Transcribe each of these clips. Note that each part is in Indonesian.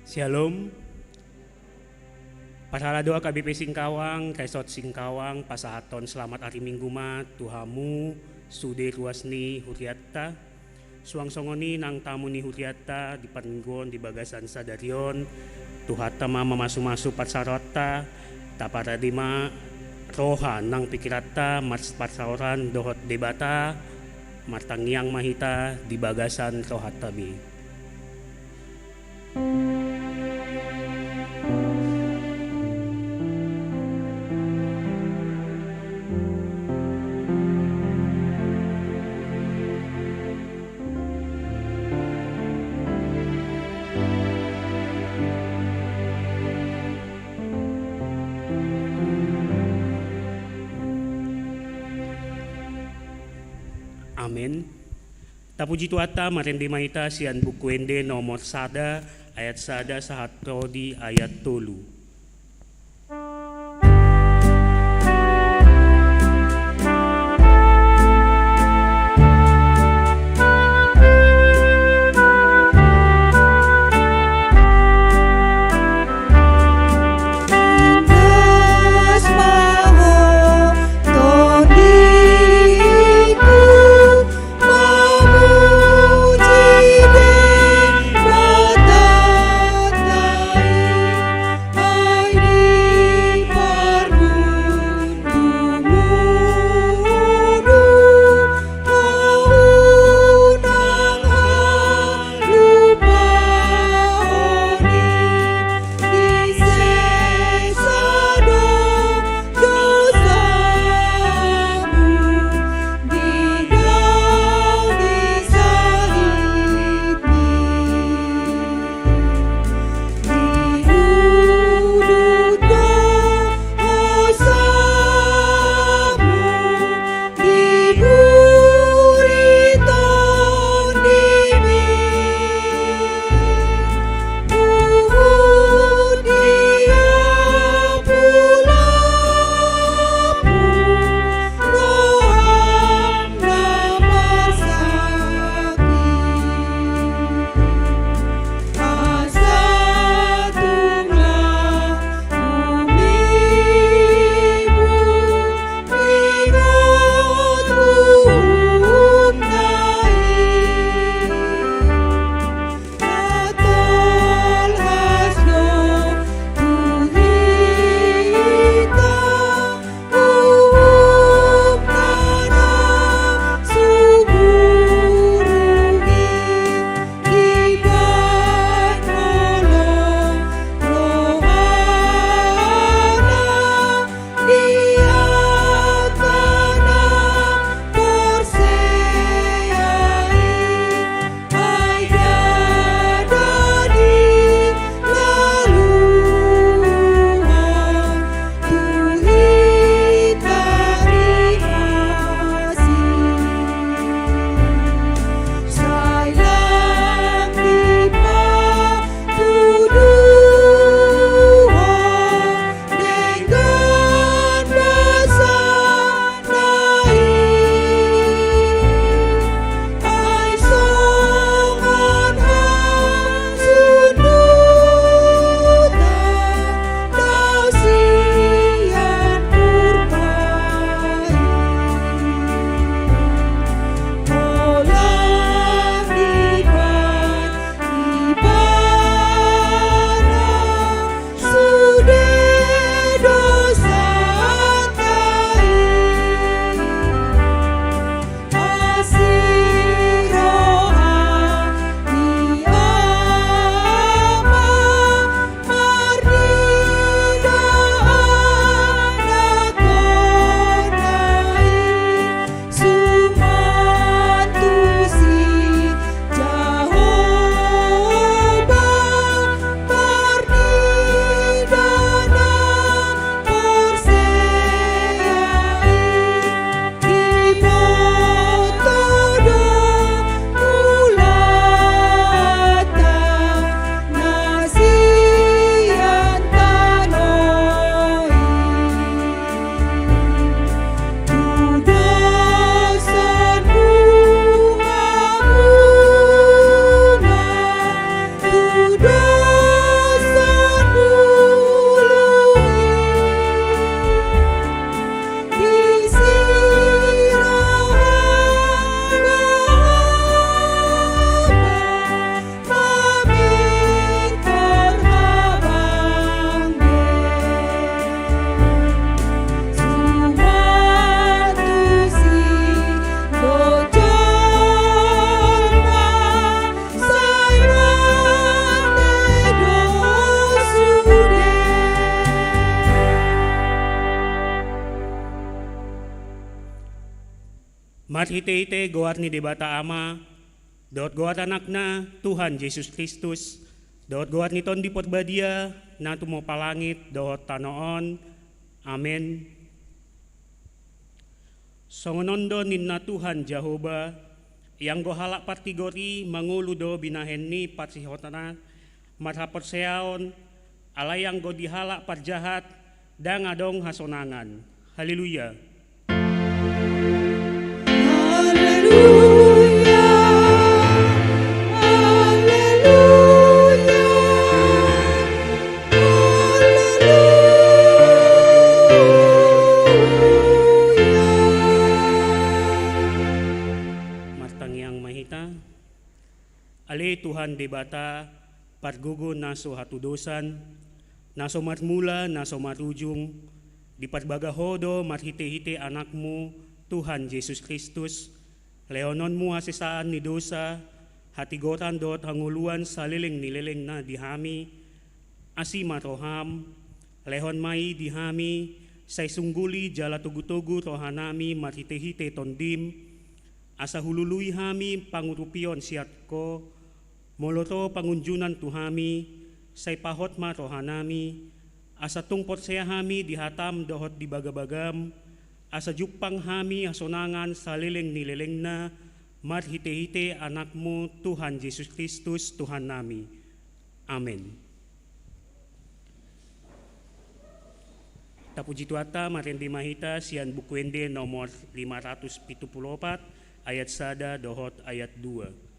Shalom. Pasala doa KBP Singkawang, Kaisot Singkawang, pasahaton selamat hari Minggu ma, Tuhamu, Sude Ruasni Huriatta, Suang Songoni nang tamu ni Huriatta, di Paninggon, di Bagasan Sadarion, Tuhata ma mamasu-masu patsarota, taparadima, roha nang pikirata, patsaoran dohot debata, martangiang mahita, di Bagasan rohatabi. Amin. Tapuji tuata marende maita sian bukuende nomor sada ayat sada sahat rodi ayat tolu. Oh Mat hite-hite goat ni debata ama, dot goat anakna Tuhan Yesus Kristus, dot goat ni ton dipot badia, na tumo palangit, dot tanoon, amen. Songonondo ninna Tuhan Jehovah, yang gohalak partigori manguludo binahen ni patsihotana, mathapot seaon, alayang go dihalak parjahat, dan adong hasonangan. Haleluya. Ale Tuhan debata patgugo naso hatudosan, naso matmula, naso matujung, di patbagahodo mathite-hite anakmu, Tuhan Yesus Kristus, leononmu hasisaan ni dosa, hatigotan dot hanguluan saliling nileleng na dihami, asima roham, lehon mai dihami, say sungguli jala tugu-tugu rohanami mathite-hite tondim, asa hulului hami pangurupion siatko, moloto pangunjunan tuhami, say pahot ma rohanami, asa tungpot saya hami dihatam dohot di bagabagam, asa jupang hami hasonangan saliling nileleng na, mat hite-hite anakmu Tuhan Yesus Kristus Tuhan nami. Amen. Tapuji tuata marendi mahita sian bukuende nomor 574 ayat sada dohot ayat 2.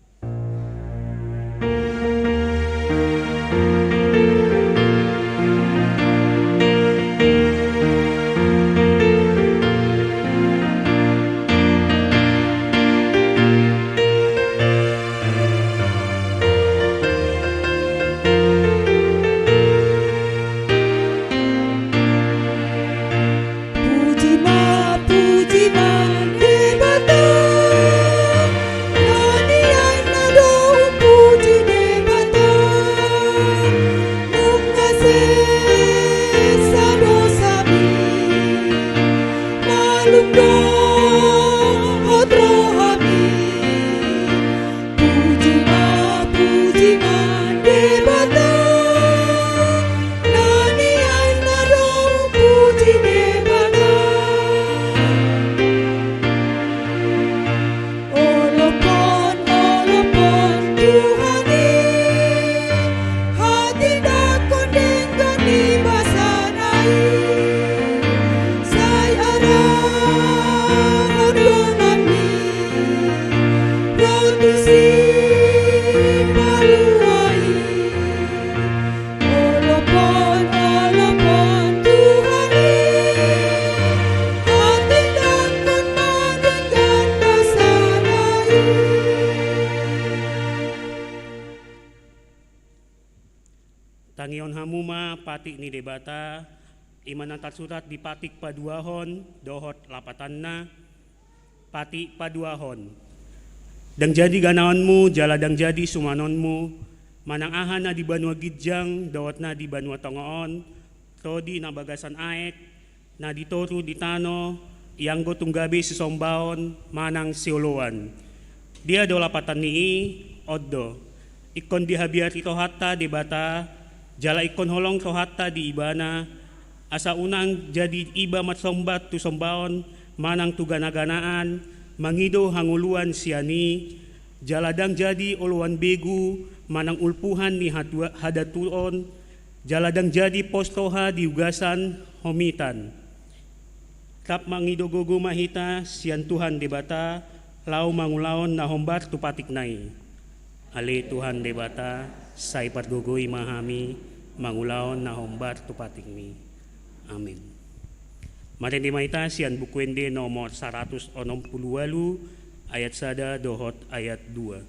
Tangion hamuma patik ni debata, imanantat surat di patik paduahon, dohot lapatanna, patik paduahon. Dang jadi ganaonmu, jala dang jadi sumanonmu, manang ahan na di banua gidjang, dohot na di banua tongoon, rodi na bagasan aek, na ditoru di tano, yang go tunggabe sisombaon, manang siuluan. Dia do lapatan nii, oddo. Ikon dihabiar ito hatta debata, jala ikon holong rohata di ibana, asa unang jadi iba matsombat tu sombaon, manang tugana-ganaan, mangido hanguluan siani, jaladang jadi uluan begu, manang ulpuhan ni hadatuon, jaladang jadi postoha di ugasan homitan. Kap mangido gogo mahita, sian Tuhan debata, lau mangulaon na hombat tupatik nai. Ale Tuhan debata, say patgogoi mahami, mangulaon na hombat tupatik mi. Amin. Marendi maita sian bukuende nomor 168 ayat sada dohot ayat 2.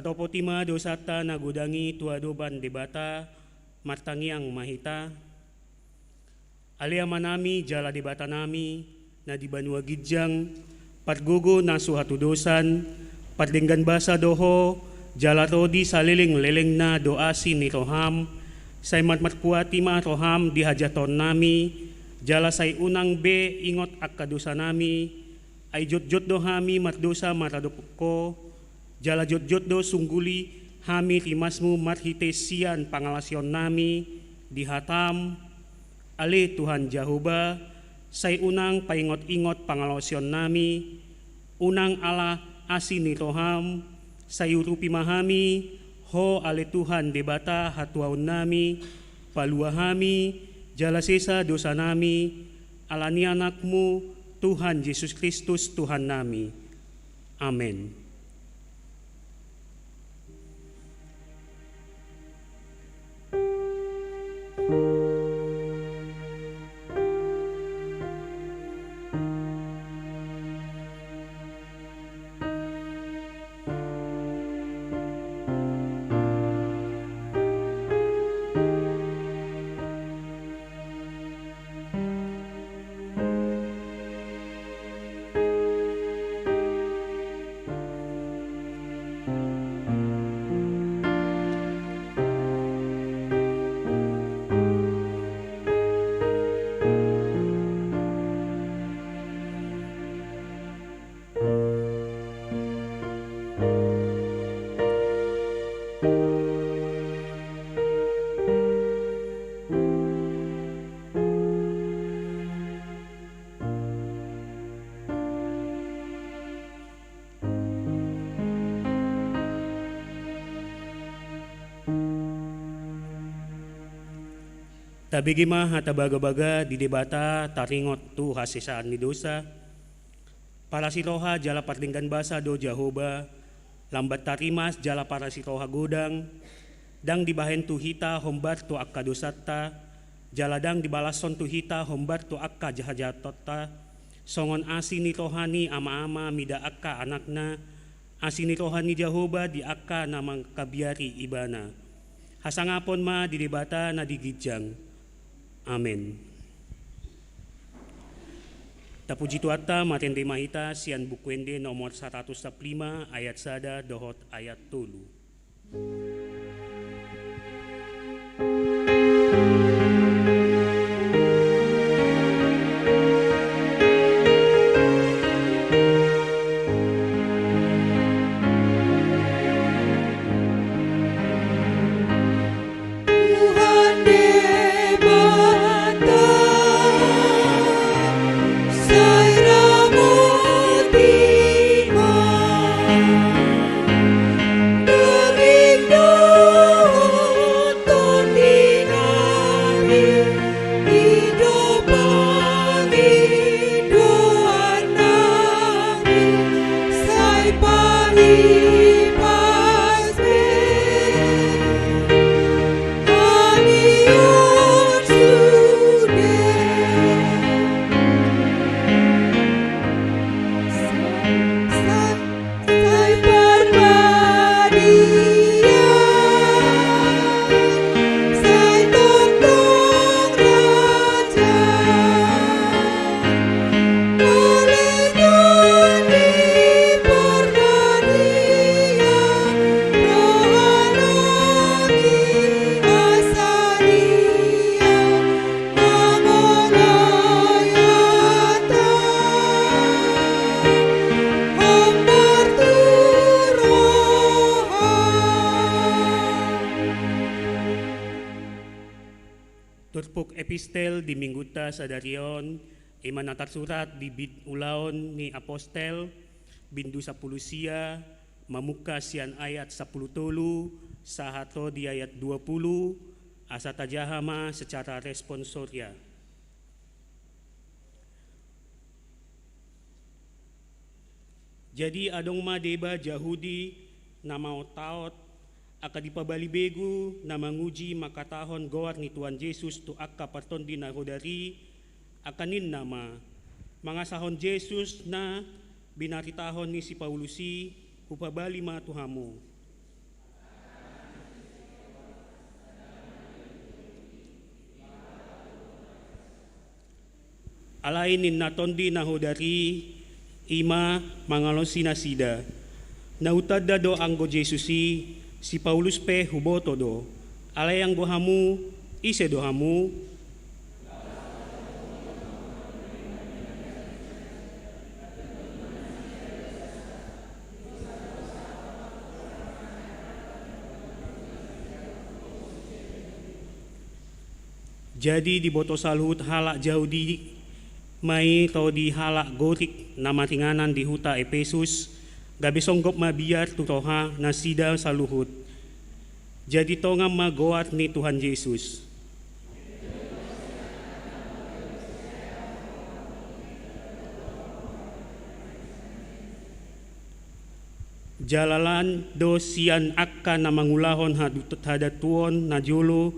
Patopotima dosata nagodangi tuadoban debata martangiang mahita. Alia manami jala debata nami na di banua gijang patgogo na suhatu dosan patdenggan basa doho jala rodi saliling-leleng na doasi ni roham say matmatpuati ma roham di hajaton nami jala say unang be ingot akka dosa nami ay jot-jot do hami matdosa maradopko jala jot-jot do sungguli hami rimasmu marhitesian pangalasyon nami dihatam ali Tuhan Jehovah say unang paingot-ingot pangalasyon nami unang ala asini roham say urupi mahami ho ali Tuhan debata hatuaun nami paluahami jala sesa dosa nami alani anakmu Tuhan Yesus Kristus Tuhan nami. Amin. Tabigima hatabaga-baga di debata taringot tu hasisaan ni dosa. Para siroha jala pardinggan basa do Jehovah. Lambat tarimas jala para siroha godang. Dang dibahen tu hita hombat tu akka dosata. Jala dang dibalason tu hita hombat tu akka jahajatota. Songon asini rohani ama-ama mida akka anakna. Asini rohani Jehovah di akka namang kabiari ibana. Hasangapon ma di debata na digijang. Amin. Tapuji tuata matende mahita sian bukwende nomor 105 ayat sada dohot ayat tulu. Turpuk epistel di mingguta sadarion imanatat surat di bid ulaon ni apostel bindu 10 sia mamuka sian ayat 10 tolu sahato di ayat 20 asata jahama secara responsoria. Jadi adong ma deba Jahudi nama taot aka dipabali begu na manguji makatahon goar ni Tuhan Yesus tu akka parton di narodari akanin nama mangasahon Yesus na binaritahon ni si Paulusi upabali ma tuhamu alainin natondi nahodari ima mangalosi nasida. Nautada do anggo Jesusi si Paulus pe huboto do. Alayang gohamu ise dohamu. Jadi di boto salut halak jauh di mai tau di halak gorik nama tinganan di huta Efesus gabe songgop mabiar tutoha nasida saluhut. Jadi tongam magoat ni Tuhan Yesus. Jalalan dosian akka na mangulahon hadatuon na jolo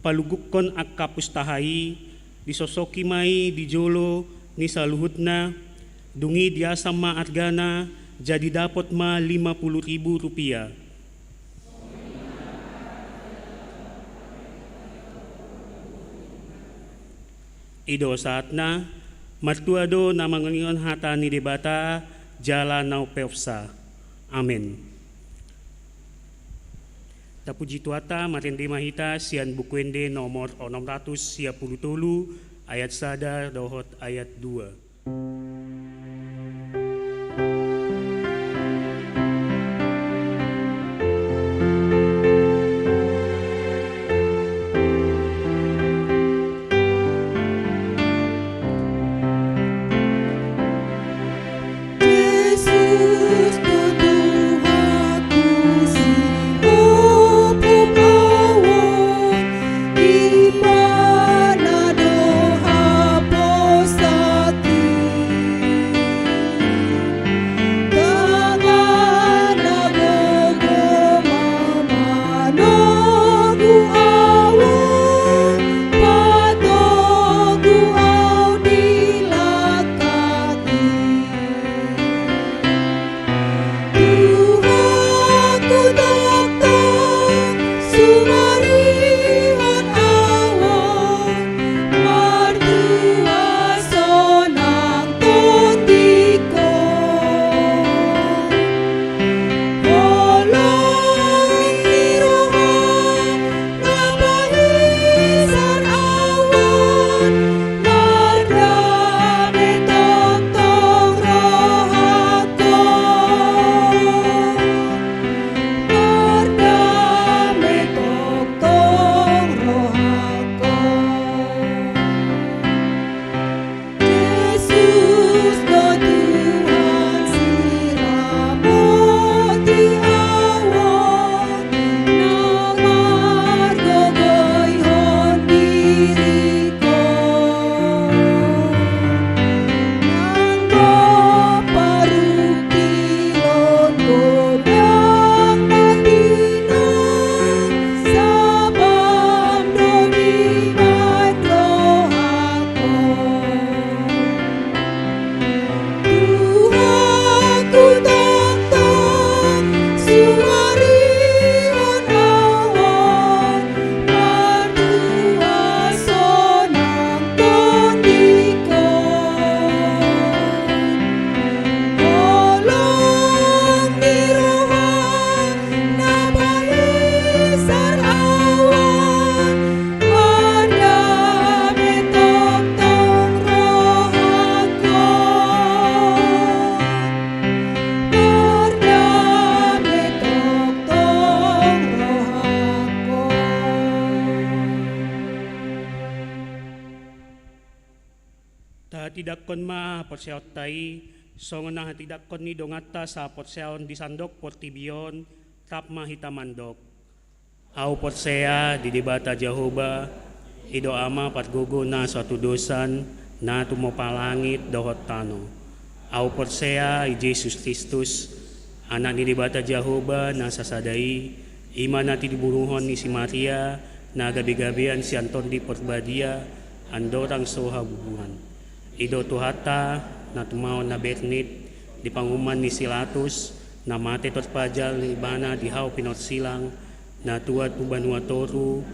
palugukon akka pustahai disosoki mai di jolo ni saluhutna dungi diasa ma argana jadi dapat ma 50.000 rupiah. Ido saatna martuado na mangingon hata ni debata jala nau peopsa. Amin. Tapuji tuata matende mahita sian bukuende nomor 630 ayat sada dohot ayat 2. Tidak kon ma potseot tai songon na tidak kon ni dongata sa potseon di sandok portibion tap ma hitamandok. Au potsea di debata Jehovah ido ama patgogo na suatu dosan na tumopalangit dohot tano. Au potsea i Yesus Kristus anak ni debata Jehovah na sasadai ima nati dibunuhon ni si Maria na gabi-gabian si Anton di Porbadia andorang soha bubuhan. Ido tuhata na tumao na Bernit di panguman ni Silatus na mate tot pajal ni bana di hau pinot silang na tuat tubanua toru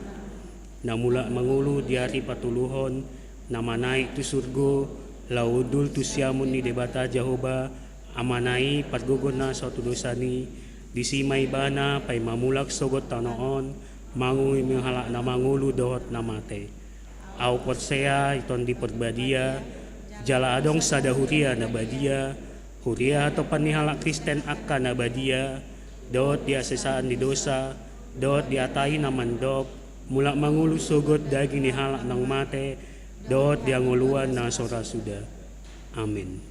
na mula mangulu diari patuluhon na manai tu surgo laudul tusiamun ni debata Jehoba amanai patgogona suatu dosani disimai bana pai mamulak sogot tanoon mangui menghalak na mangulu dohot namate au potsea iton di perbadia jala adong sada huria na badia huria atau panihalak Kristen akan na badia dohot dia sesaan di dosa dohot diatai na mandok mulak mangulu sogot daging ni halak nang mate dohot dia nguluan na sora sudah. Amin.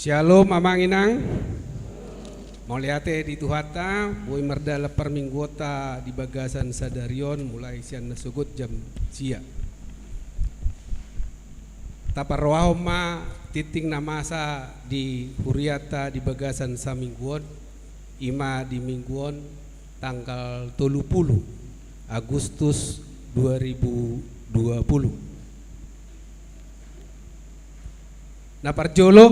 Shalom amang inang. Moliate di Tuhata, boi merda lepar minggota di bagasan sadarion mulai sian nasugut jam sia. Taparwahoma titing namasa di Huriata di bagasan samingguon, ima di mingguon tanggal 30 Agustus 2020. Naparjolo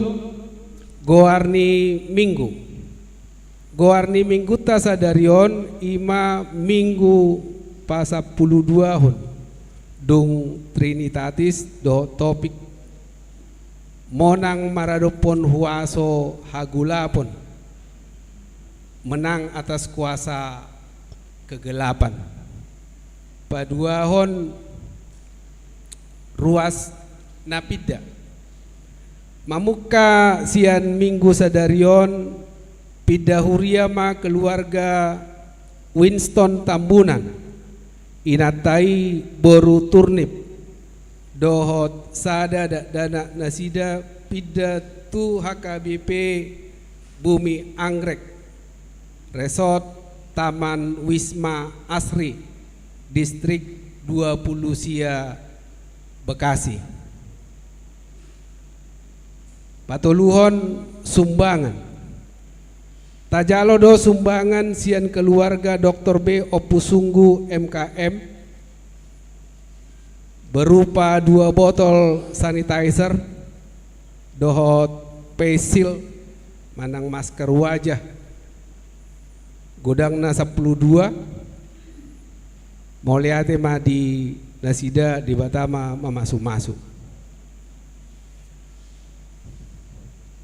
Goarni minggu ta sadarion ima minggu pasa 12 hon dung Trinitatis do topik monang maradopon huaso hagulapon menang atas kuasa kegelapan paduahon ruas napida mamuka sian minggu sadarion pidahuria ma keluarga Winston Tambunan inatai boru turnip dohot sada dana nasida pidatu HKBP Bumi Anggrek Resort Taman Wisma Asri Distrik 20 Sia Bekasi. Patuluhon sumbangan tajalo do sumbangan sian keluarga Dr. B Opusunggu MKM berupa 2 botol sanitizer dohot face manang masker wajah godangna 12 moliate ma di nasida di batama mamasu-masu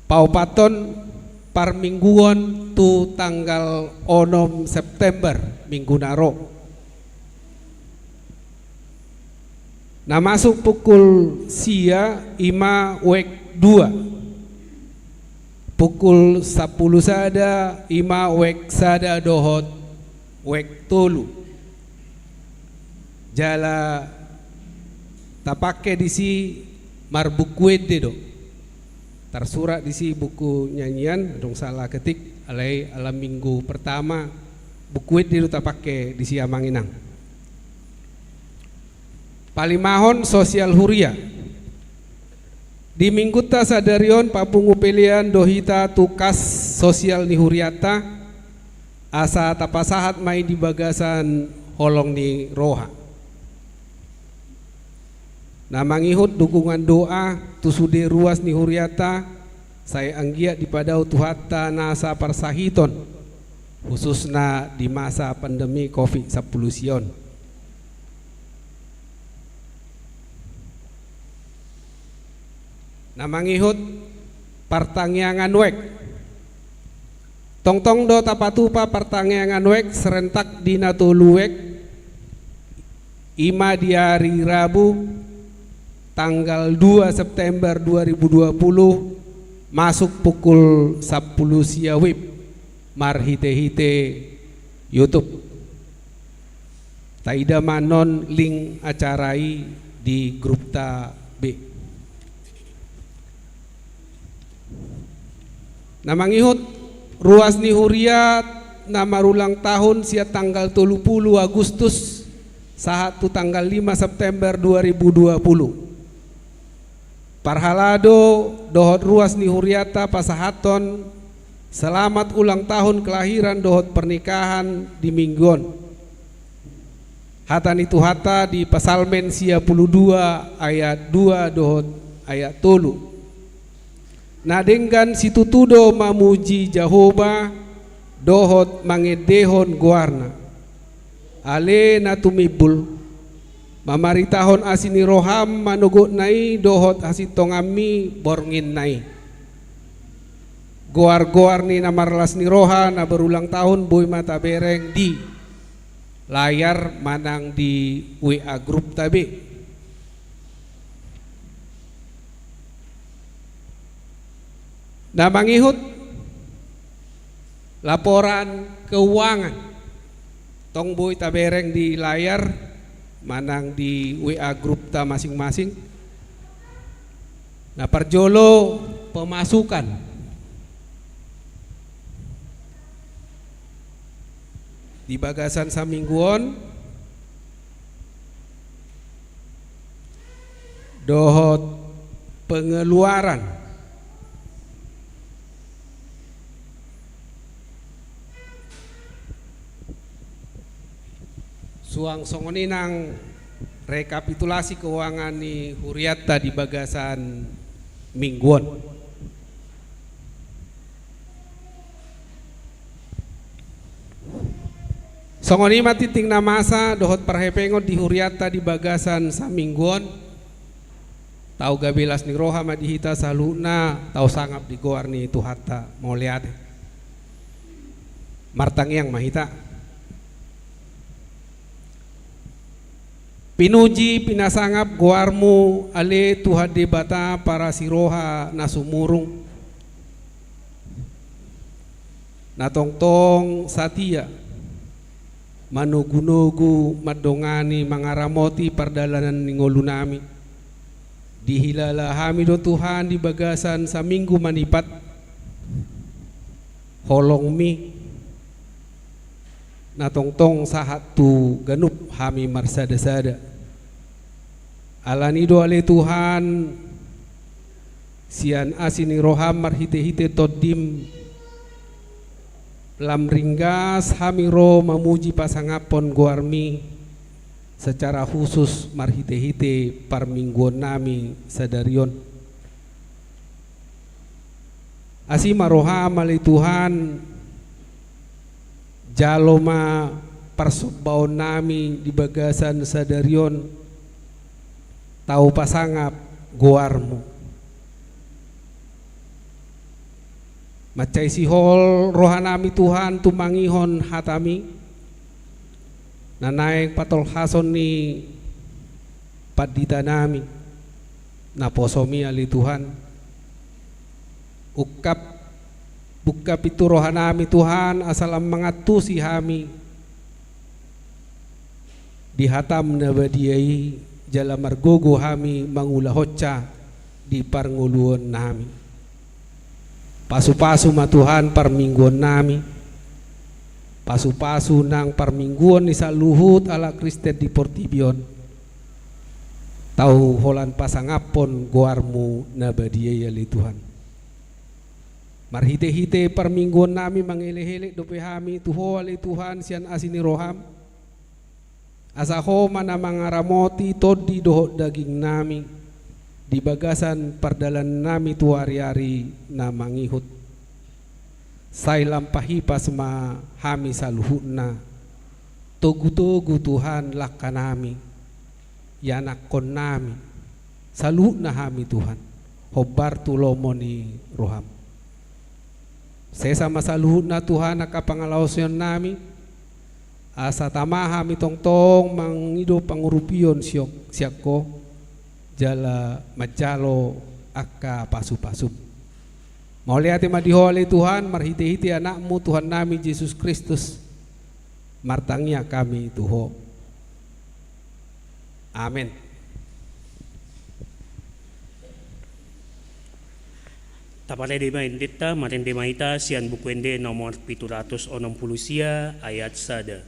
paupaton parmingguan tu tanggal 6 September minggu naro nah masuk pukul sia ima wek 2 pukul 10 sada ima wek sada dohot wek tolu jala tapake disi marbukuede do tersurat disi buku nyanyian dong salah ketik alai alam minggu pertama bukuet di luta pakai disi amanginang palimahon sosial huria di minggu ta sadarion papungu pilihan dohita tukas sosial ni huriata asa tapasahat main di bagasan holong ni roha nah mangihut dukungan doa tusude ruas ni huriata saya anggia di padau tuhata nasa parsahiton khususna di masa pandemi COVID-19 sion. Nah mangihut partangyangan wek tong-tong do tapatupa partangyangan wek serentak dina tuluwek ima di hari Rabu tanggal 2 September 2020 masuk pukul 10 siawib marhite-hite YouTube taida manon link acarai di grup ta B namangihut ruas ni huria nama ulang tahun sia tanggal 30 Agustus saat tu tanggal 5 September 2020 Parhalado dohot ruas ni huriata pasahaton selamat ulang tahun kelahiran dohot pernikahan di mingguan Hatan itu hata di Pasalmen 22 ayat 2 dohot ayat 3. Nadenggan situtudo mamuji Jehovah dohot mangedehon guarna. Ale natumibul mamaritahon asini roham manugot nai dohot asitongami borngin nai. Goar-goar ni namarlas ni roha na berulang tahun boy mata bereng di layar manang di WA group tabi. Nah mangihut laporan keuangan tong boy tabereng di layar manang di WA group ta masing-masing. Nah parjolo pemasukan di bagasan samingguon dohot pengeluaran suang songoni nang rekapitulasi keuangan ni Huriatta di bagasan mingguan. Songoni mati ting namasa dohot parhepengon di Huriatta di bagasan samingguon. Tau gabelas ni roha madihita saluna tau sangap di goar ni itu hatta mau lihat martang yang mahita pinuji pinasangap goarmu ale tuha debata para siroha nasumurung natongtong satia manugu-nugu madongani mangaramoti pardalanan ningolu nami dihilala hami do Tuhan di bagasan saminggu manipat holong mi natongtong sahat tu ganup hami marsada-sada alani do ale Tuhan sian asini roham marhite-hite todim lam ringgas hamiro mamuji pasangapon guarmi secara khusus marhite-hite parmingguan nami sadarion asima roha mali Tuhan jaloma parsubaon nami di bagasan sadarion tahu pasangap guarmu macai sihol rohanami Tuhan tumangihon hatami nanaeng patol hason ni padita nami naposomi ali Tuhan ukap buka pitu rohanami Tuhan asalam mangatusi hami dihatam nabadiai jala margogo hami mangula hocca di parnguluon nami pasu-pasu ma Tuhan parmingguan nami pasu-pasu nang parmingguan ni saluhut ala Kristen di Portibion tahu holan pasangapon goarmu nabadiaya li Tuhan marhite-hite parmingguan nami mangele-hele dope hami tuho ali Tuhan sian asini roham asaho mana mangaramoti todi dohot daging nami di bagasan pardalan nami tu hari-hari na mangihut say lampahi pasma hami saluhutna togu-togu Tuhan lakka nami yanakon nami saluhutna hami Tuhan hobar tulomoni roham sesama saluhutna Tuhan nakapangalaosyon nami asa tamaha mi tongtong mangido pangurupion siakko jala majalo akka pasu-pasu mau lihat madihole Tuhan marhite-hite anakmu Tuhan nami Yesus Kristus martangnya kami tuho amin. Tapale di maindita matende maita sian bukuende nomor 760 sia ayat sada.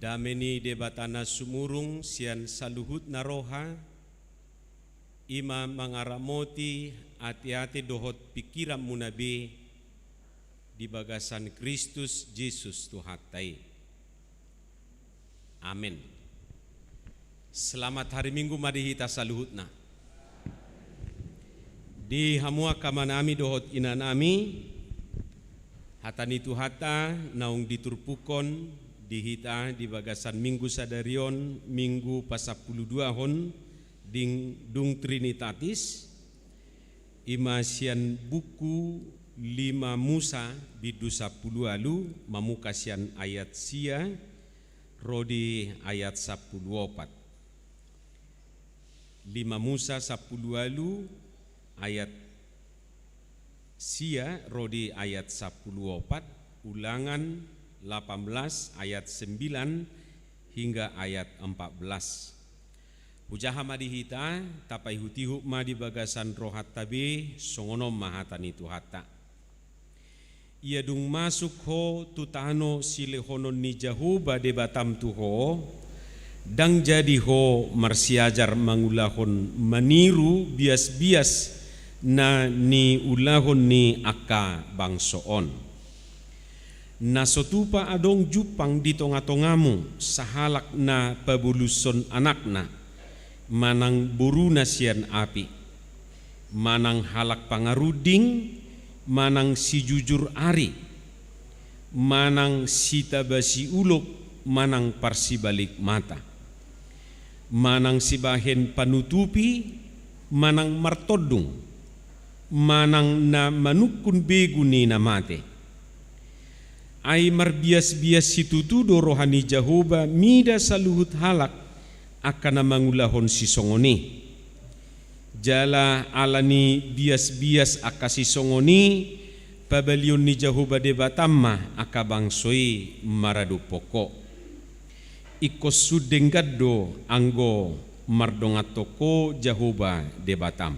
Dameni debatana sumurung sian saluhut naroha, ima mangaramoti hati-hati dohot pikiran munabe di bagasan Kristus Yesus Tuhatai. Amin. Selamat hari Minggu madihita saluhutna. Di hamua kamanami dohot inanami, hatani tuhata naung diturpukon dihita di bagasan Minggu Sadarion Minggu pasapuluduahon ding dung Trinitatis imasian buku 5 Musa bidu 10 alu mamukasian ayat sia rodi ayat 14 5 Musa 10 alu ayat sia rodi ayat 14 Ulangan 18 ayat 9 hingga ayat 14. Ujaha madihita tapai hutihu madi bagasan rohat tabe songonom mahatani tuhata. Ia dung masuk ho tutano silehonon ni Jahuba de batam tuho dang jadi ho marsiajar mangulahon maniru bias-bias na ni ulahon ni aka bangsoon. Nasotupa adong jupang di tonga-tongamu sahalak na pabuluson anakna manang buruna sian api manang halak pangaruding manang si jujur ari manang si tabasi ulok manang parsibalik mata manang si bahen panutupi manang martodung manang na manukun begu ni na mate. Ai marbias-bias situtudo rohani Jahoba mida saluhut halak akan mangulahon si songoni. Jala alani bias-bias akasi songoni pabalion ni Jahoba de batamma akabangsoi maradu pokok. Ikos sudeng gaddo anggo mardongatoko Jahoba de batam.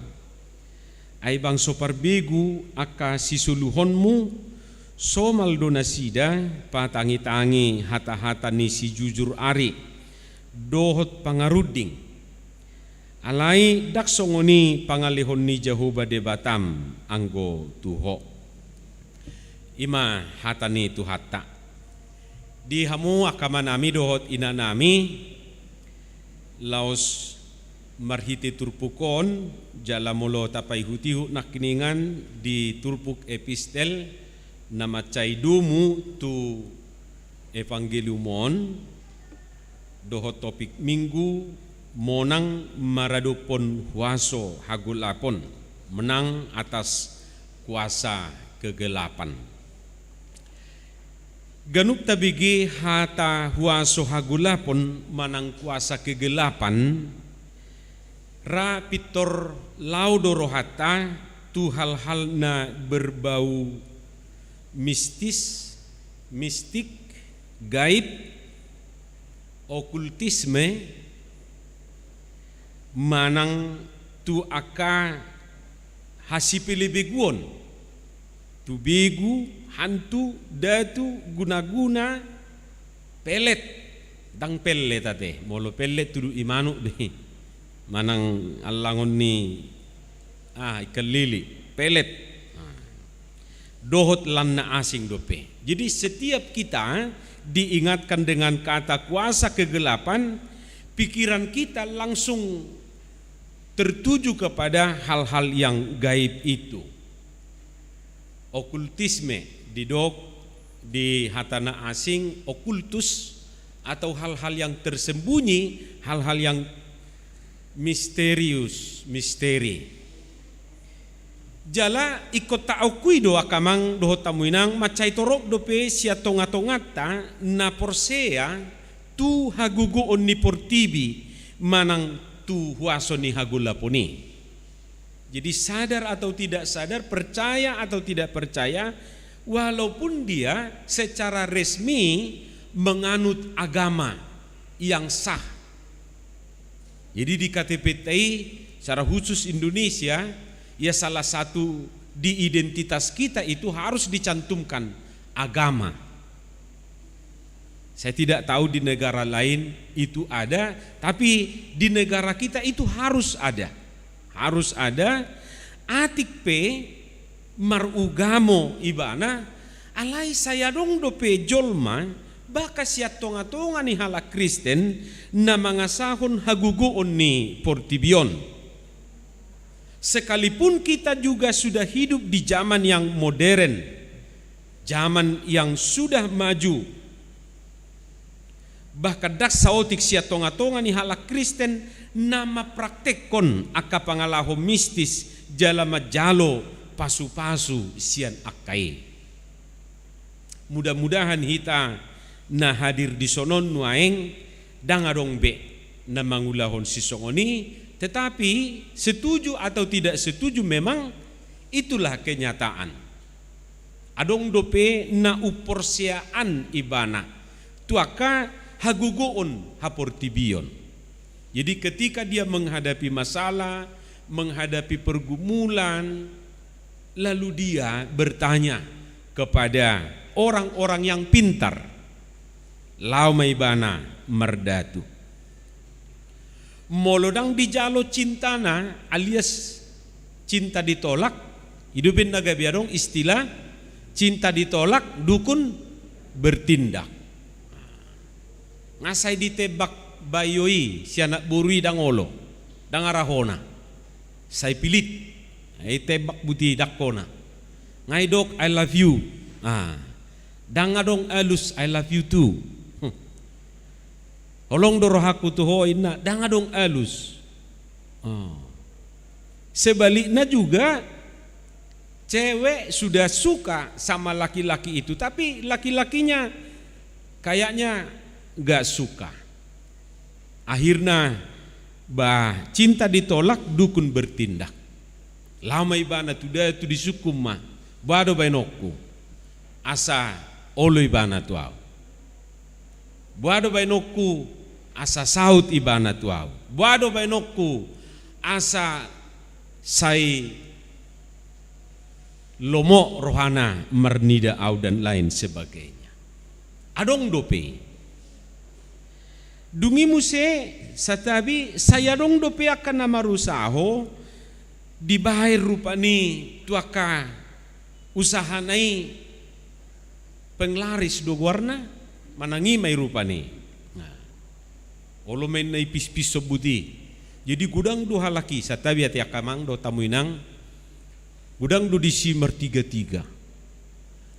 Ai bangso parbegu aka sisuluhonmu somal donasida patangi-tangi hata-hata ni si jujur ari dohot pangaruding alai dak songoni pangalihon ni Jahoba de batam anggo tuho ima hatani tuhata di hamu akamanami dohot inanami laos marhiti turpukon jala molo tapai hutihu nakkiningan di turpuk epistel nama caidumu tu evangeliumon doho topik minggu monang maradupon huaso hagulapon menang atas kuasa kegelapan. Ganuk tabigi hata huaso hagulapon manang kuasa kegelapan ra pitor laudorohata tu hal-hal na berbau mistis, mistik, gaib, okultisme manang tu aka hasipilibeguon tu begu, hantu, datu, guna-guna, pelet, dang pelet ate, molo pelet tu imanu deh, manang alangon ni ikan lili, pelet. Dohot lanna asing dope. Jadi setiap kita diingatkan dengan kata kuasa kegelapan, pikiran kita langsung tertuju kepada hal-hal yang gaib itu. Okultisme di hatana asing, okultus atau hal-hal yang tersembunyi, hal-hal yang misterius, misteri. Jala ikut taukui doa kamang doho tamuinang macai torok dope sia tonga-tongata na porsea tu hagugu onni portibi manang tu huaso ni hagulaponi. Jadi sadar atau tidak sadar, percaya atau tidak percaya, walaupun dia secara resmi menganut agama yang sah. Jadi di KTPTI secara khusus Indonesia, ya salah satu di identitas kita itu harus dicantumkan agama. Saya tidak tahu di negara lain itu ada, tapi di negara kita itu harus ada. Harus ada atik pe marugamo ibana alai saya dong dope jolma baka siya tonga-tonga ni hala Kristen na mga sahon hagugoon ni Portibion. Sekalipun kita juga sudah hidup di zaman yang modern, zaman yang sudah maju, bahkan dak saotik siya tonga-tonga ni hala Kristen na mapraktekon aka pangalaho mistis jalama jalo pasu-pasu sian akai. Mudah-mudahan kita na hadir di sonon nuaeng dangadong be na mangulahon si songoni, tetapi setuju atau tidak setuju memang itulah kenyataan. Adong dope na uporsiaan ibana tuaka hagugoon haportibion. Jadi ketika dia menghadapi masalah, menghadapi pergumulan, lalu dia bertanya kepada orang-orang yang pintar, lau maibana merdatu. Molodang dijalo cintana alias cinta ditolak, hidupin naga biarong istilah cinta ditolak dukun bertindak. Ngasai ditebak bayoi si anak burui dangolo dangarahona. Saya pilit, tebak buti dakona. Ngai dok I love you. Dangadong alus I love you too. Holong dorohaku tuho inna dangadong alus. Sebaliknya juga cewek sudah suka sama laki-laki itu, tapi laki-lakinya kayaknya gak suka. Akhirnya cinta ditolak, dukun bertindak. Lama ibana tuda tu disukum mah bado bainokku asa olo ibana tuau. Bado bainokku asa saut ibana tuau. Bado bainokku asa sai lomo rohana mernida au dan lain sebagainya. Adong dope dungi muse satabi saya dong dope akan nama rusaho dibayar rupani tuaka usaha nai penglaris do warna manangi mai rupani. Olo main nai pis-pis sobuti. Jadi gudang do halaki satabi ati akamang do tamuinang gudang do disi mertiga-tiga.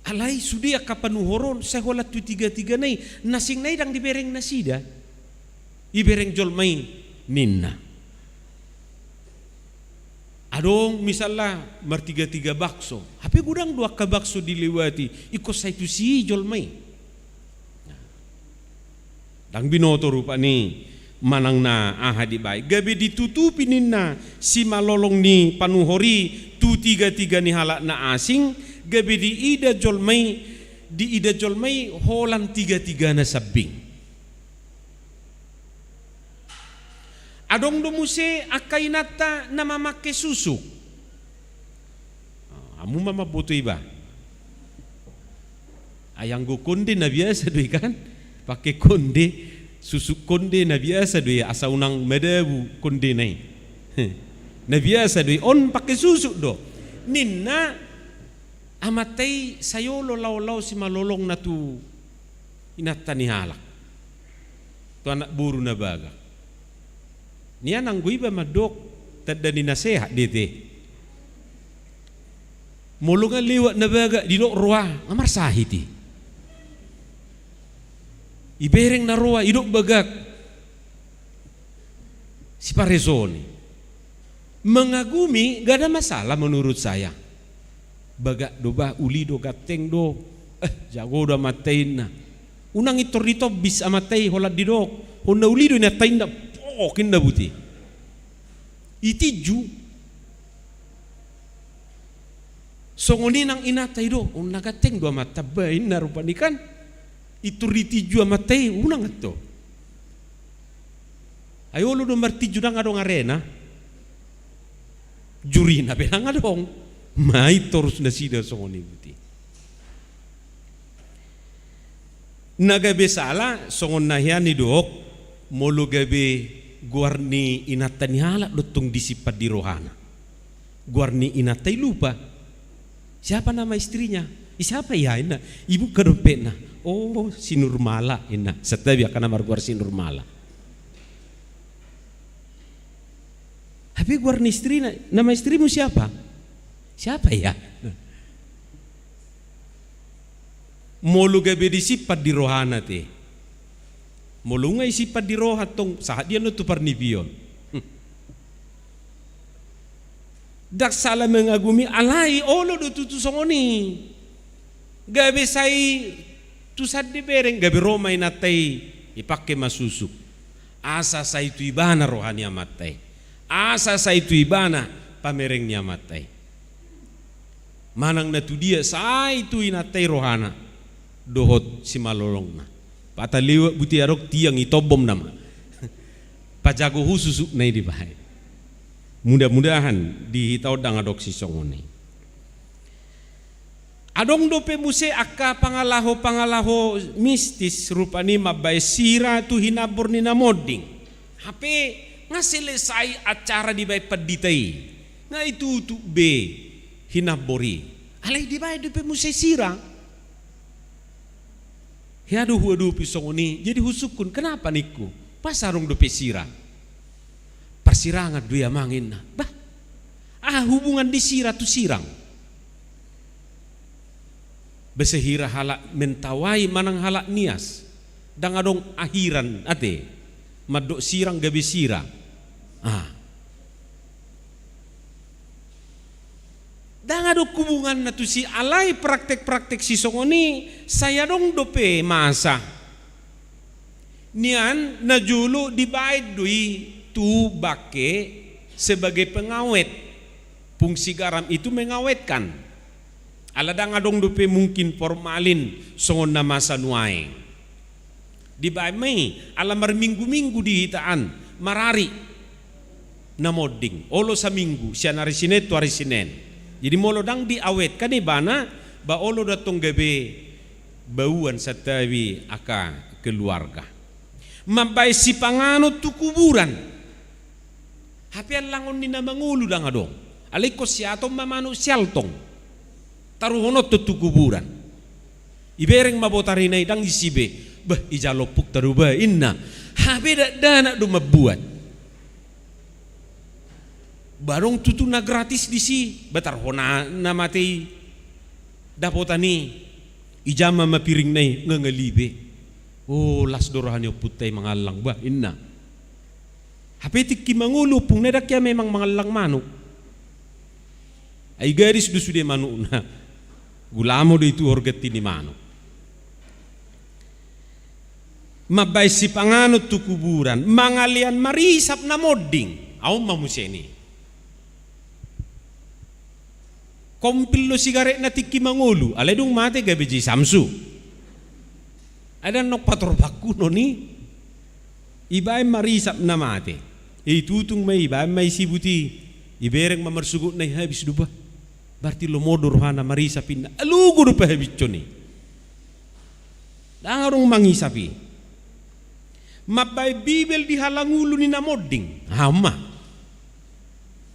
Alai sudi akapanuhoron seholat tu tiga-tiga nai nasing nai dang dibereng nasida. Ibereng jolmai ninna. Adong misalnya mertiga-tiga bakso. Hape gudang dua ka bakso dilewati ikut saya tu si jolmai. Dang binoto rupa ni manang na ahadi baik. Gabe ditutupi ninna si malolong ni panuhori tu tiga-tiga ni halak na asing. Gabe di ida jolmai holan tiga-tiga na sabing. Adong domuse akainata na mamake susu. Amu mama butuh iba. Ayang go konde na biasa doi kan? Pakai konde, susu konde na biasa doi asa unang medebu konde nai. Na biasa doi on pakai susu do. Ninna amatay sayolo law-law si malolong na tu inata ni halak. Tu anak buru na baga. Niya nang guiba madok tadda ni nasehat dete. Molongan lewat na baga didok ruah ngamar sahiti. Ibereng na ruah idok bagak. Si parezoni. Mengagumi gak ada masalah menurut saya. Bagak do bah uli do gateng do. Jago do matain na. Unang itor-itor bis amatay holat didok. Honda uli do inatain na. Oh, kinda buti. Itiju. Songoni nang inatay do. Nagateng do amatabay na rupanikan. Itu ritiju amatay unang ato. Ayo lo do martiju nang adong arena. Juri na benang adong. Mai torus na sida songoni buti. Nagabe sala songon nahiani dok molo gabe guarni inatani halak dotong disipat di rohana. Guarni inatai lupa. Siapa nama istrinya? Siapa ya ina? Ibu kedompetna. Oh, si Nurmala ina. Setabi akan nama guar si Nurmala. Tapi guarni istrinya, nama istrimu siapa? Siapa ya? Molu gabe disipat di rohana te. Molu ngai sipat di rohat tong saat dia nutu parnibion. Dak salah mengagumi alai olo do tutu songoni. Gabe sai tusad di bereng gabe Roma inatai ipake masusuk. Asa sai tu ibana rohani amatai. Asa sai tu ibana pamerengnya matai. Manang na tu dia sai tu inatai rohana. Dohot si malolong na pataliwa buti arok tiang itobom nama pajago khusus na di bahay. Mudah-mudahan dihitau dang adok si songone adong dope muse akka pangalaho mistis rupani mabay sira tu hinabor ni namoding hape nga selesai acara di bay paditai nga itu tu be hinabori alay di bay dope muse sira. Aduh pisong ini jadi husukun kenapa niku pasarong do pesira persirangan duya mangin bah hubungan di sira tu sirang besehira halak mentawai manang halak nias dang adong akhiran ate madok sirang gabe sira dang ado hubungan na tu si alai praktek-praktek si songoni saya dong dope masa nian najulu dibaid dui tu bake sebagai pengawet fungsi garam itu mengawetkan ala dang adong dope mungkin formalin songon na masa nuai dibaid mai ala minggu-minggu dihitaan marari na modding olo sa minggu siya na risinet tu arisinen. Jadi molo dang diawet kan ibana ba olo datong gabe bauan satawi aka keluarga. Mabay si pangano tu kuburan. Hapian langon ni na mangulu dang adong. Alay ko siya atong mamano siyaltong. Taruhonot tu kuburan. Ibereng mabotari na idang isibe. Bah ijalopuk taruba inna. Hape dana do mabuat. Barong tutu na gratis di si batar hona na mati dapotani ijama mapiring nai ngangalibe oh las dorohanyo putay mangalang ba inna hapetik ki mangulo pung nedak ya memang mangalang manuk ay garis du sude manu na gulamo do itu horgati ni manuk mabay si panganot tu kuburan mangalian marisap na modding aw mamuseni kompilo sigaret na tiki mangulu alay dong mate gabe ji samsu ada nok patorbaku no ni ibay marisap na mate itutung may ibay may sibuti ibereng mamarsugot na habis duba berarti lo modor hana marisapin na alugo do pa habis ni dangarong mangisapi mabay bibel di halangulo ni namodding hama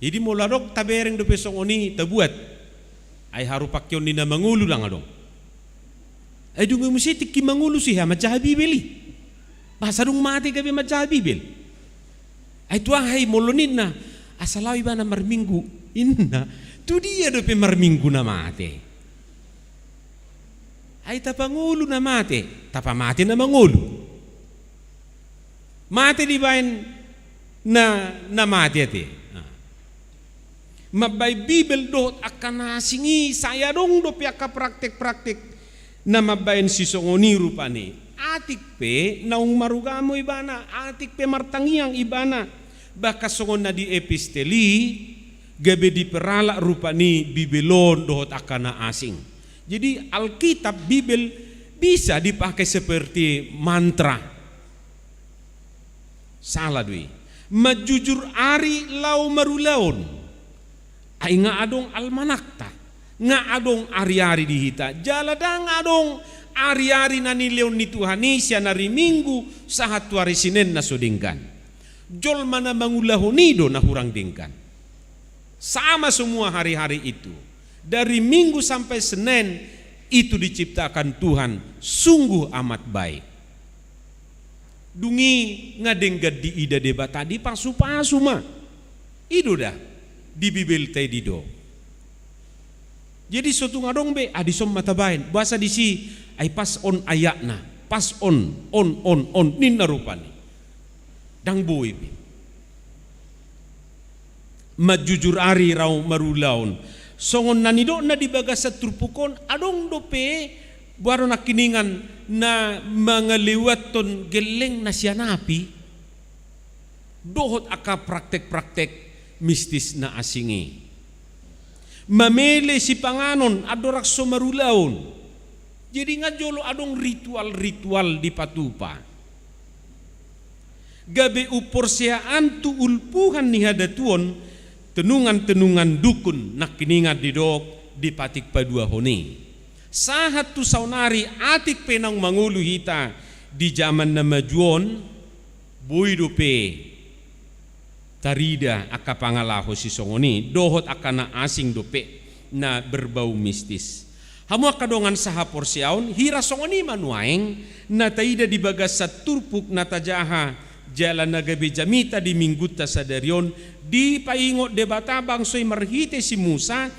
idi mo larok tabereng do pesong oni tabuat ay harupakyon ni na mangulo lang adong ay dungo mo siya tiki mangulo siya madyaha bibeli masadong mati gabi madyaha bibel ay tuang hay molonin na asalaw iba na marminggu inna tu dia dope marminggu na mati ay tapangulo na mati tapamati na mangulo mati di bain na mati ati mabay bibel dot akan nasingi saya dong do piaka praktek-praktek na mabayin si songoni rupani atik pe naung marugamo ibana atik pe martangiang ibana baka songon na di episteli gabe di perala rupani bibelon dot akan na asing jadi Alkitab Bibel bisa dipakai seperti mantra salah dui majujur ari lau marulaon ay nga adong almanakta nga adong ari-ari dihita jaladang adong Ari-ari na nileon ni Tuhan siya nari Minggu sahat tuari Sinen na sudingkan. Jol mana mangulahonido na hurang dingkan. Sama semua hari-hari itu. Dari Minggu sampai Senin itu diciptakan Tuhan sungguh amat baik. Dungi ngadenggat di ida debat tadi pasu-pasu mah. Itu dah di Bibel teh dido. Jadi suatu ngadong be adisom matabain bahasa disi ay pas on ayakna, pas on ninna rupani. Dang boy be. Majujur ari raw marulaon. Songon nanido na dibagas sa trupukon adong dope baru nakiningan na mga liwaton geleng na siya napi dohot aka praktek-praktek mistis na asingi. Mamele si panganon adorak somarulaon. Jadi nga jolo adong ritual-ritual di patupa. Gabe uporsiaan tu ulpuhan ni hadatuon tenungan-tenungan dukun nakiningat didok di patik padua honi. Sahat tu saunari atik penang mangulu hita di zaman na majuon boy dope tarida aka pangalaho si songoni dohot akana asing dope na berbau mistis. Hamu akadongan saha porsiaon hira songoni manuaeng na taida di bagas sa turpuk na tajaha jalan nagabe jamita di mingguta sadarion di paingot debata bangsoy marhite si Musa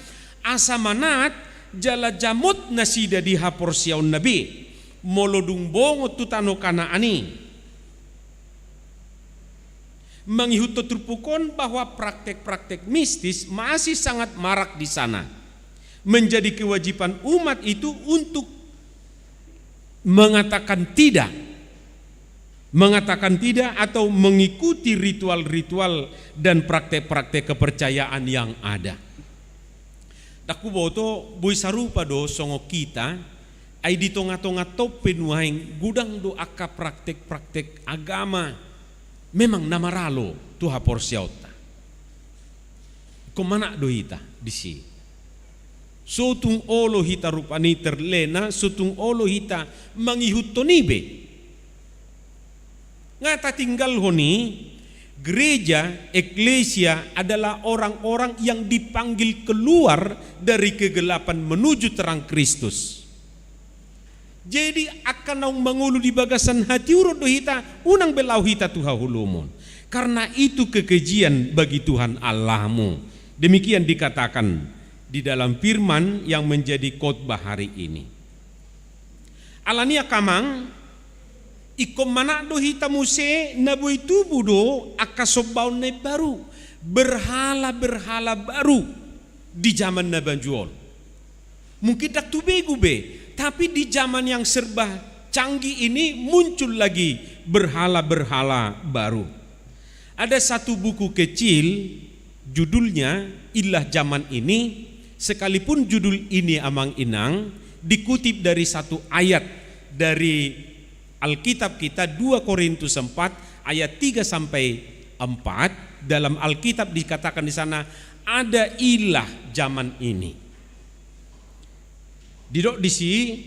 asa manat jala jamot na sida di hapor siyaon nabi molodung bongot tutano kanaani mangihut terpukon bahwa praktek-praktek mistis masih sangat marak di sana. Menjadi kewajiban umat itu untuk mengatakan tidak atau mengikuti ritual-ritual dan praktek-praktek kepercayaan yang ada. Daku boto boy sarupa do songo kita ay di tonga-tonga top penuaing gudang do aka praktek-praktek agama memang namaralo tu hapor siauta. Komana do hita disi. Sutung olo hita rupani terlena, sutung olo hita mangihutonibe. Ngata tinggal honi, gereja, eklesia adalah orang-orang yang dipanggil keluar dari kegelapan menuju terang Kristus. Jadi akan naung mangulu di bagasan hati urut hita, unang belau hita Tuhan hulumon. Karena itu kekejian bagi Tuhan Allahmu. Demikian dikatakan di dalam firman yang menjadi khotbah hari ini. Alania kamang ikom mana do hita muse na boy tubu do akasobaw na baru berhala baru di zaman na banjuol. Mungkin tak tubegu be, tapi di zaman yang serba canggih ini muncul lagi berhala baru. Ada satu buku kecil judulnya Ilah Zaman Ini. Sekalipun judul ini amang inang dikutip dari satu ayat dari Alkitab kita 2 Korintus 4 ayat 3 sampai 4. Dalam Alkitab dikatakan di sana ada ilah zaman ini. Didok disi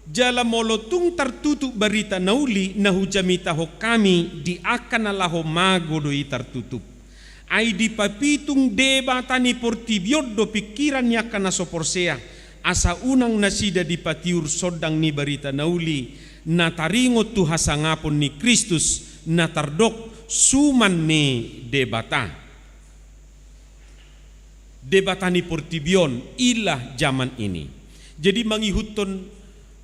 jala molotung tertutup berita nauli nahujamita ho kami di akan alaho magodoi tertutup. Ai di papitung debatani portibiod do pikirannya kana soporsea asa unang nasida di patiur sodang ni berita nauli na taringot tu hasangapon ni Kristus na tardok suman ni debatani portibion ilah zaman ini. Jadi mangihuton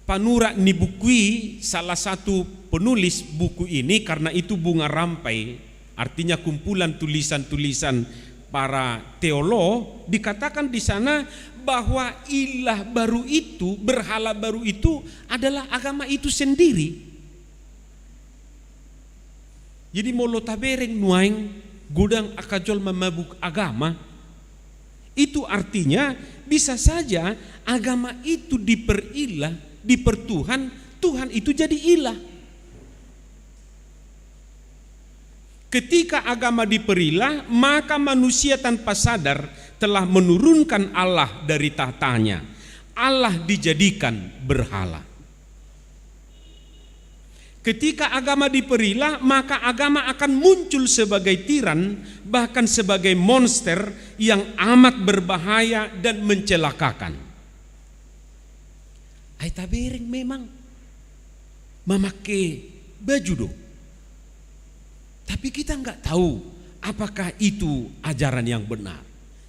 panura ni bukui salah satu penulis buku ini karena itu bunga rampai. Artinya kumpulan tulisan-tulisan para teolog dikatakan di sana bahwa ilah baru itu, berhala baru itu adalah agama itu sendiri. Jadi molo tabereng nuaing gudang akajol memabuk agama. Itu artinya bisa saja agama itu diperilah, dipertuhan, Tuhan itu jadi ilah. Ketika agama diperilah, maka manusia tanpa sadar telah menurunkan Allah dari tahtanya. Allah dijadikan berhala. Ketika agama diperilah, maka agama akan muncul sebagai tiran, bahkan sebagai monster yang amat berbahaya dan mencelakakan. Aita bering memang memakai baju do. Tapi kita nggak tahu apakah itu ajaran yang benar.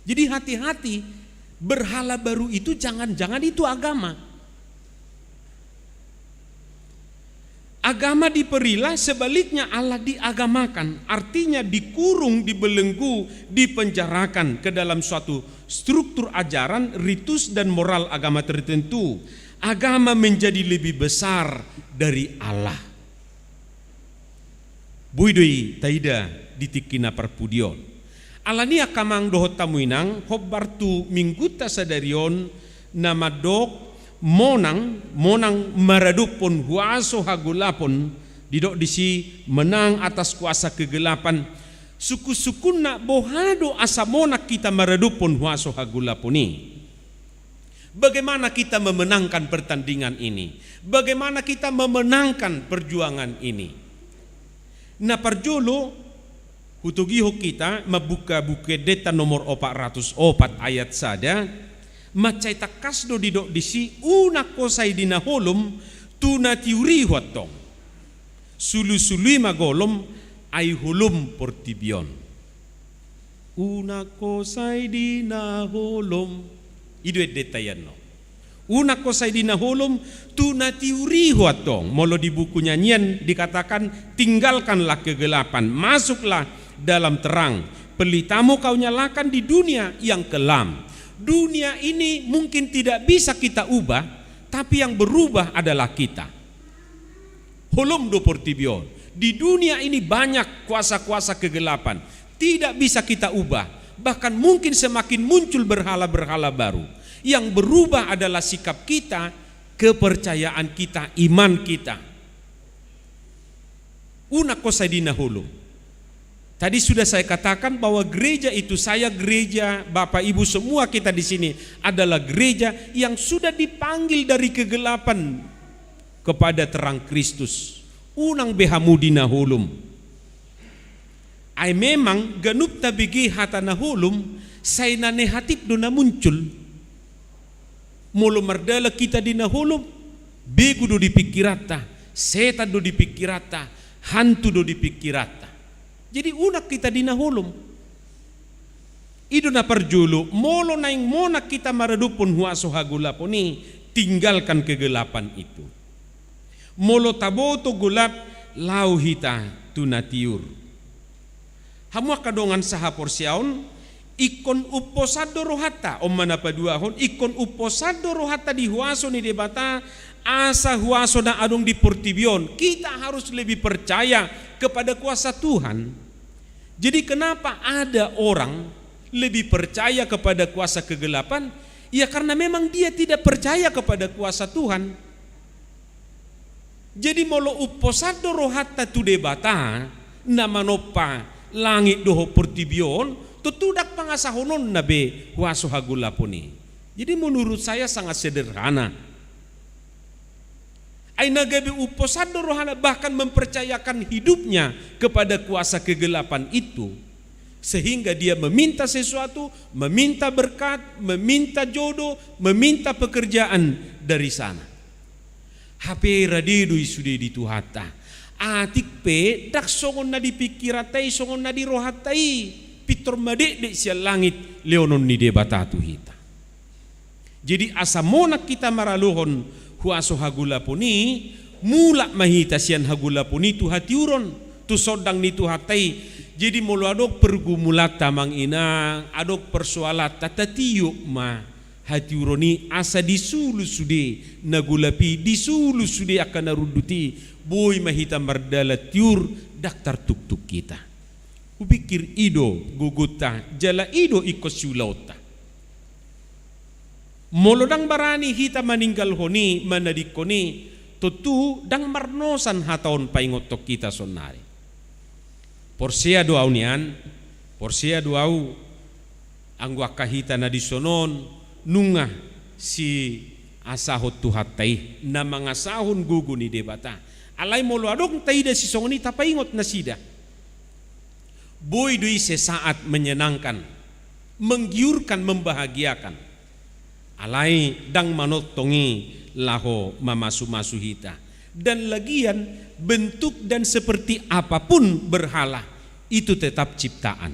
Jadi hati-hati, berhala baru itu jangan-jangan itu agama. Agama diperilah, sebaliknya Allah diagamakan. Artinya dikurung, dibelenggu, dipenjarakan ke dalam suatu struktur ajaran, ritus dan moral agama tertentu. Agama menjadi lebih besar dari Allah. Buidoi taida ditikina perpudion. Alania kamang dohot tamuinang hobbartu mingguta sadarion nama dok monang maraduk pun huaso hagulapon didok disi menang atas kuasa kegelapan suku-suku nak bohado asamona kita maraduk pun huaso hagulaponi. Bagaimana kita memenangkan pertandingan ini? Bagaimana kita memenangkan perjuangan ini? Na parjolo hutugiho kita mabuka buku deta nomor 404 ayat sada. Macai takasdo didok disi una kosai dina holom tuna tiuri huatong sulu-sului magolom ay holom portibion una kosai dina holom idu detayan no una kosai dina holom tuna tiuri huatong. Molo di buku nyanyian dikatakan tinggalkanlah kegelapan, masuklah dalam terang, pelitamu kau nyalakan di dunia yang kelam. Dunia ini mungkin tidak bisa kita ubah, tapi yang berubah adalah kita. Holom do portibion. Di dunia ini banyak kuasa-kuasa kegelapan, tidak bisa kita ubah. Bahkan mungkin semakin muncul berhala-berhala baru. Yang berubah adalah sikap kita, kepercayaan kita, iman kita. Una cosa dina holom. Tadi sudah saya katakan bahwa gereja itu, saya gereja, Bapak Ibu semua kita di sini adalah gereja yang sudah dipanggil dari kegelapan kepada terang Kristus. Unang behamudina hulum. Ay memang ganup tabigi hatana hulum, say nanehatip do na muncul. Mulu mardala kita dina hulum, begu do dipikirata, setan do dipikirata, hantu do dipikirata. Jadi unak kita dinahulum. Idu na parjulu molo naing monak kita maradupun huaso hagulaponi, tinggalkan kegelapan itu. Molo taboto gulap lau hita tunatiur. Hamua kadongan saha porsiaon ikon uposado rohata omana paduahon ikon uposado rohata di huaso ni debata asa huaso na adong di portibion. Kita harus lebih percaya kepada kuasa Tuhan. Jadi kenapa ada orang lebih percaya kepada kuasa kegelapan? Ya karena memang dia tidak percaya kepada kuasa Tuhan. Jadi molo uposado rohata tu debata nama nopa langit doho portibion tutudak pangasahonon nabe huaso hagulaponi. Jadi menurut saya sangat sederhana. Ay nagabi uposado rohana bahkan mempercayakan hidupnya kepada kuasa kegelapan itu, sehingga dia meminta sesuatu, meminta berkat, meminta jodoh, meminta pekerjaan dari sana. HP radidu sudah dituhata. Atik pe dak songon na dipikiratai, songon na dirohatai, pitor madek sia langit leonon ni debatatu hita. Jadi asa monak kita maraluhon huaso hagulaponi mula mahita sian hagulaponi tu hatiuron tu sodang ni tu hatai. Jadi mulu adok pergumulat tamang ina adok persoalat tatatiyo ma hatiuroni asa disulu sude nagulapi disulu sude akan naruduti boy mahita mardala tiur daktar tuk-tuk kita. Kupikir ido guguta jala ido ikos yulauta. Molodang barani hita maninggal honi manadikoni tutu dang marnosan hataon paingotok kita sonari. Porsia doau nian, porsia doau anggua kahita na disonon nunga si asahot tuhatai na mga sahon gugu ni debata. Alay mo luadong taida si songoni tapaingot na sida. Boy dui sesaat menyenangkan, menggiurkan, membahagiakan. Alay dang manot tongi laho mamasu-masu hita. Dan lagian bentuk dan seperti apapun berhala itu tetap ciptaan.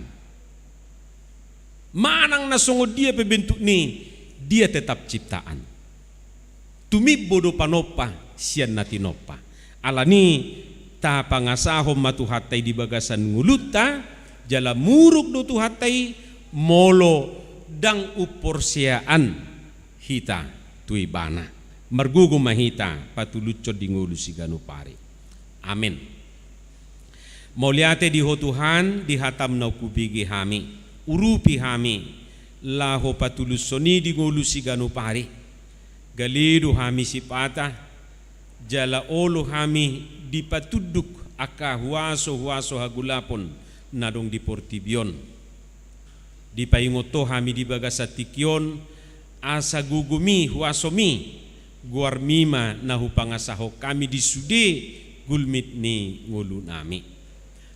Manang nasungod dia bentuk ni, dia tetap ciptaan. Tumib bodo panopa sian natinopa. Alani ta pangasahom matuhatay di bagasan nguluta jala muruk do tuhatay molo dang uporsiaan hita tuibana. Margugo mahita patulucod di ngulu si ganupari. Amin. Mauliate di ho Tuhan dihatam na kubigi hami. Urupi hami laho patulusoni di ngulu si ganupari. Galido hami si pata jala olo hami di patuduk aka huaso hagulapon nadong di portibion. Di paingoto hami di bagasatikyon asa gugumi huasomi guar mima nahu pangasaho kami disude gulmit ni ngulu nami.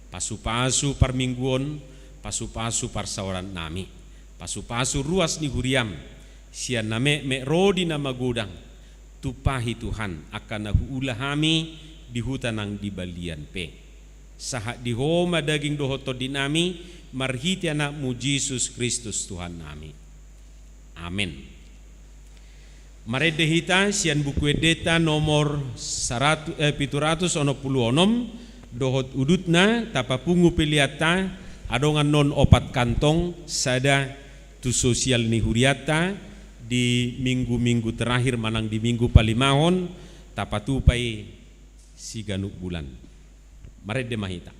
Pasu-pasu parmingguon, pasu-pasu parsawaran nami. Pasu-pasu ruas ni huriam, sian name me rodi na magudang. Tupahi Tuhan akan nahu ulah hami di hutanang di balian pe. Saha di homa daging dohoto dinami marhiti anakmu Yesus Kristus Tuhan nami. Amin. Maredehita sian buku edeta nomor 766 dohot udutna tapapungu piliata adongan non opat kantong sada tu sosial ni huriata di minggu-minggu terakhir manang di minggu palimahon tapatupai si ganuk bulan. Marede mahita.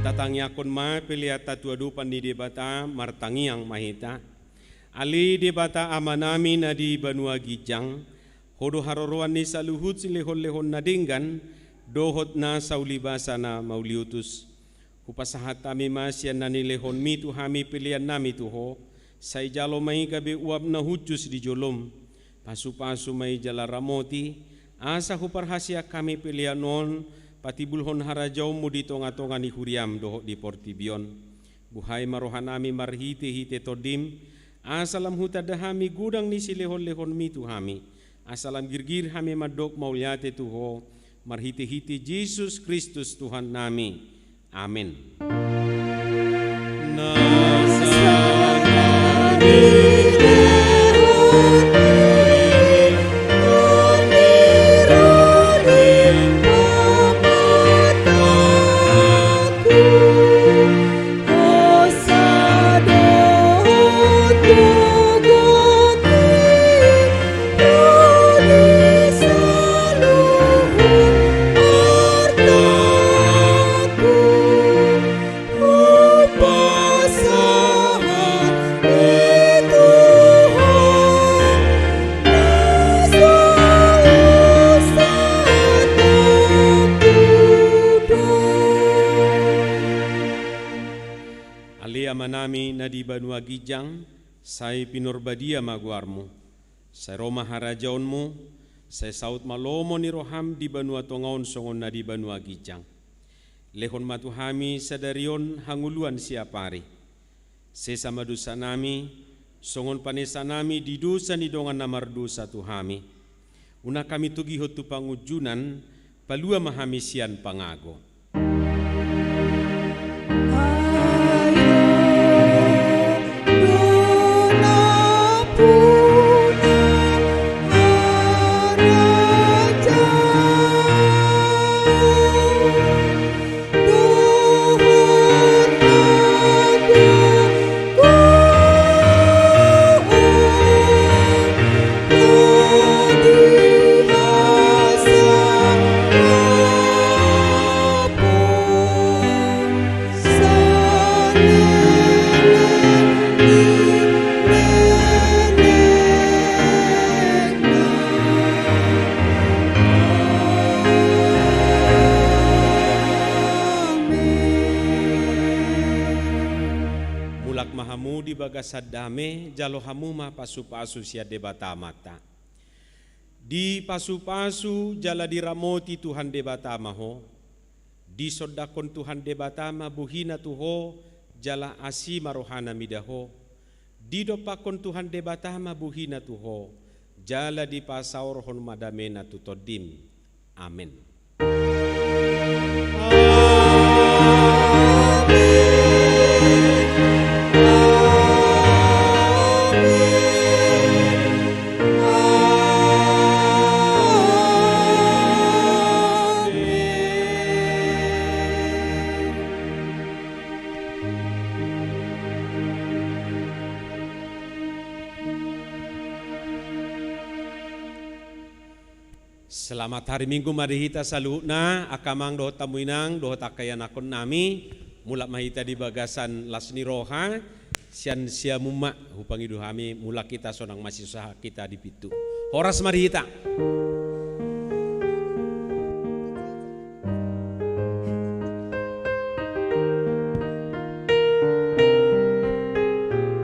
Tatangya kon ma piliata tua dupan di debata martangi yang mahita. Ali debata amanami na di Banua Gijang, hodo haroroan ni saluhut silehon-lehon na dinggan, dohot na saulibasa na mauliutus. Hupasahat kami masyan na nilehon mitu hami pilihan nami tuho, say jalo may gabi uap na hutjus di jolom, pasu-pasu may jala ramoti, asa huparhasya kami pilihan non, pati bulhon harajaw mo di tonga-tonga ni huriam dohot di Portibion. Buhay marohan nami marhite-hite todim, asalam huta dahami gudang ni silehon-lehon mitu hami, asalam girgir hami madok maulyate tuho, marhite-hite Jesus Kristus Tuhan nami. Amin. Manami na di Banua Gijang, say pinurbadia maguarmu, say Roma harajaonmu, say saut malomo ni roham di Banua Tongaon songon na di Banua Gijang. Lehon matuhami sadarion hanguluan siapari. Sesa madusa nami, songon panesa nami di dosa ni dongan namardosa tuhami. Una kami tugihot tu pangujunan, palua mahami sian pangago. Sadame jalo hamuma pasu-pasu sia debata mata. Di pasu-pasu jala diramoti Tuhan debata maho. Di sodakon Tuhan debata ma buhina tuho jala asi marohana midaho, didopakon Tuhan debatah mabuhina tuho, jala di pasaur hon madamena tutodim. Amin. Selamat hari Minggu marihita saluhna akamang dohot tamuinang dohot akayan akon nami mulak mahita di bagasan lasni roha sian sia mumma hupangi duhami mulak kita sonang masih usaha kita di pitu horas marihita.